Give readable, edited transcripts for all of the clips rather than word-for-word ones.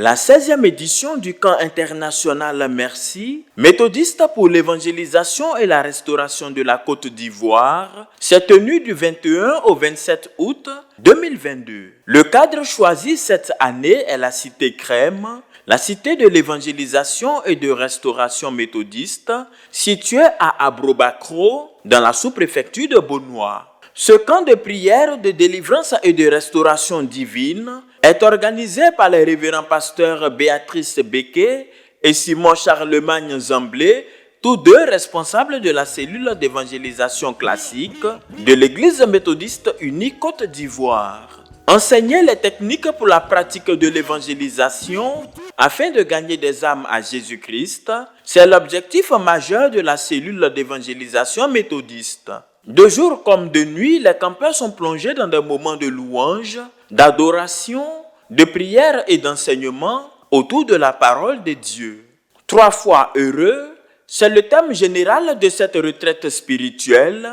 La 16e édition du camp international Merci, méthodiste pour l'évangélisation et la restauration de la Côte d'Ivoire, s'est tenue du 21 au 27 août 2022. Le cadre choisi cette année est la cité Crème, la cité de l'évangélisation et de restauration méthodiste, située à Abrobakro, dans la sous-préfecture de Beaunois. Ce camp de prière, de délivrance et de restauration divine est organisé par les révérends pasteurs Béatrice Becquet et Simon Charlemagne Zamblé, tous deux responsables de la cellule d'évangélisation classique de l'Église méthodiste unie Côte d'Ivoire. Enseigner les techniques pour la pratique de l'évangélisation afin de gagner des âmes à Jésus-Christ, c'est l'objectif majeur de la cellule d'évangélisation méthodiste. De jour comme de nuit, les campeurs sont plongés dans des moments de louange, d'adoration, de prière et d'enseignement autour de la parole de Dieu. 3 fois heureux, c'est le thème général de cette retraite spirituelle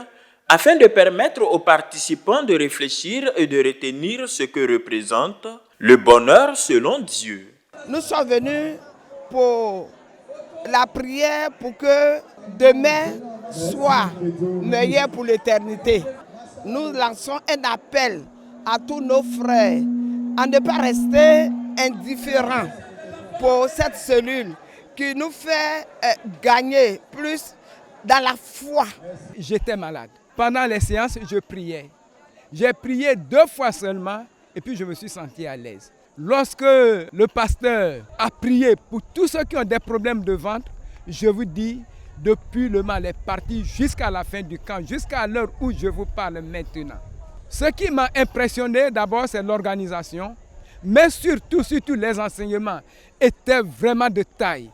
afin de permettre aux participants de réfléchir et de retenir ce que représente le bonheur selon Dieu. Nous sommes venus pour la prière pour que demain soit meilleur pour l'éternité. Nous lançons un appel à tous nos frères à ne pas rester indifférents pour cette cellule qui nous fait gagner plus dans la foi. J'étais malade. Pendant les séances, je priais. J'ai prié 2 fois seulement et puis je me suis senti à l'aise. Lorsque le pasteur a prié pour tous ceux qui ont des problèmes de ventre, je vous dis, depuis le mal est parti jusqu'à la fin du camp, jusqu'à l'heure où je vous parle maintenant. Ce qui m'a impressionné d'abord, c'est l'organisation, mais surtout les enseignements étaient vraiment de taille.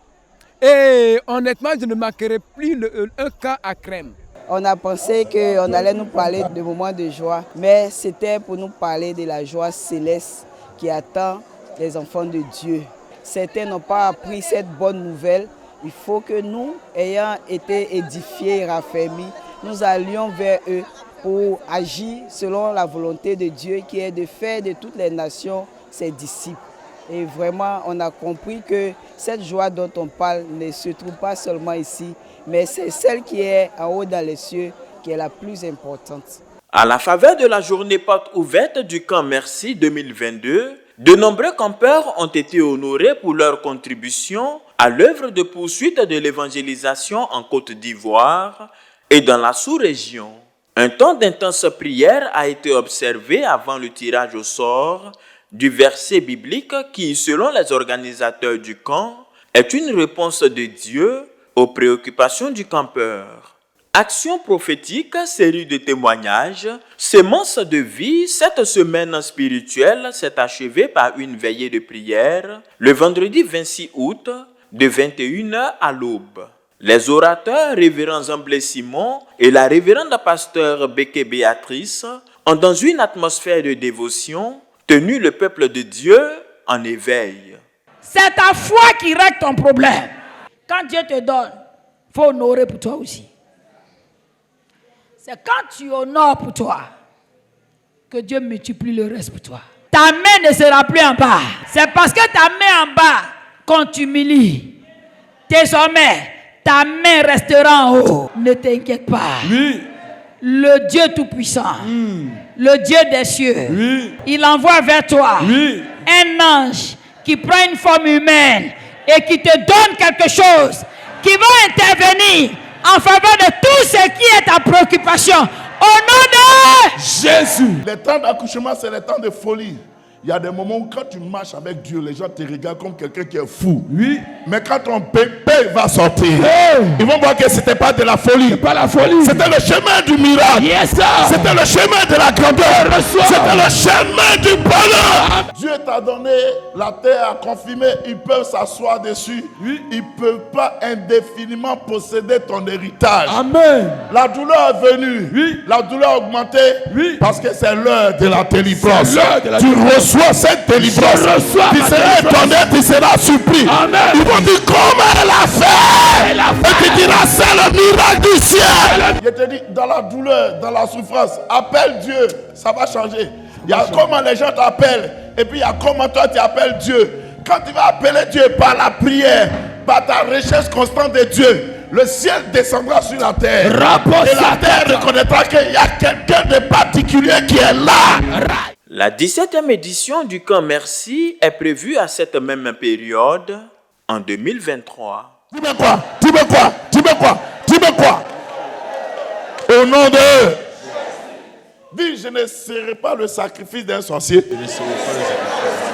Et honnêtement, je ne manquerai plus un camp à Crème. On a pensé qu'on allait nous parler de moments de joie, mais c'était pour nous parler de la joie céleste qui attend les enfants de Dieu. Certains n'ont pas appris cette bonne nouvelle. Il faut que nous, ayant été édifiés et raffermis, nous allions vers eux pour agir selon la volonté de Dieu qui est de faire de toutes les nations ses disciples. Et vraiment, on a compris que cette joie dont on parle ne se trouve pas seulement ici, mais c'est celle qui est en haut dans les cieux qui est la plus importante. À la faveur de la journée porte ouverte du camp Merci 2022, de nombreux campeurs ont été honorés pour leur contribution à l'œuvre de poursuite de l'évangélisation en Côte d'Ivoire et dans la sous-région. Un temps d'intense prière a été observé avant le tirage au sort du verset biblique qui, selon les organisateurs du camp, est une réponse de Dieu aux préoccupations du campeur. Action prophétique, série de témoignages, sémence de vie, cette semaine spirituelle s'est achevée par une veillée de prière le vendredi 26 août de 21h à l'aube. Les orateurs, révérend Zamblé Simon et la révérende pasteur Becquet Béatrice, ont dans une atmosphère de dévotion tenu le peuple de Dieu en éveil. C'est ta foi qui règle ton problème. Quand Dieu te donne, il faut honorer pour toi aussi. C'est quand tu honores pour toi que Dieu multiplie le reste pour toi. Ta main ne sera plus en bas. C'est parce que ta main en bas, quand tu humilies, désormais, ta main restera en haut. Ne t'inquiète pas. Oui. Le Dieu Tout-Puissant, le Dieu des cieux, il envoie vers toi un ange qui prend une forme humaine et qui te donne quelque chose qui va intervenir en faveur de tout ce qui est ta préoccupation. Au nom de Jésus. Les temps d'accouchement, c'est les temps de folie. Il y a des moments où quand tu marches avec Dieu, les gens te regardent comme quelqu'un qui est fou. Oui. Mais quand ton bébé va sortir, ils vont voir que ce n'était pas de la folie. C'est pas la folie. C'était le chemin du miracle. Yes, sir. C'était le chemin de la grandeur. C'était le chemin du bonheur. Dieu t'a donné la terre à confirmer. Ils peuvent s'asseoir dessus. Oui. Ils ne peuvent pas indéfiniment posséder ton héritage. Amen. La douleur est venue. Oui. La douleur a augmenté. Oui. Parce que c'est l'heure de la délivrance. C'est l'heure de la Tu délivrance. reçois cette délivrance. Tu seras étonné, tu seras surpris. Amen. Ils vont dire comment elle a fait. Et tu diras c'est le miracle du ciel. Je te dis, dans la douleur, dans la souffrance, appelle Dieu, ça va changer. Il y a comment les gens t'appellent et puis il y a comment toi tu appelles Dieu. Quand tu vas appeler Dieu par la prière, par ta recherche constante de Dieu, le ciel descendra sur la terre. Et la terre reconnaîtra qu'il y a quelqu'un de particulier qui est là. La 17e édition du camp Merci est prévue à cette même période en 2023. Tu veux quoi? Tu veux quoi? Tu veux quoi? Tu veux quoi? Au nom de... Dis, je ne serai pas le sacrifice d'un sorcier. Je ne serai pas le sacrifice.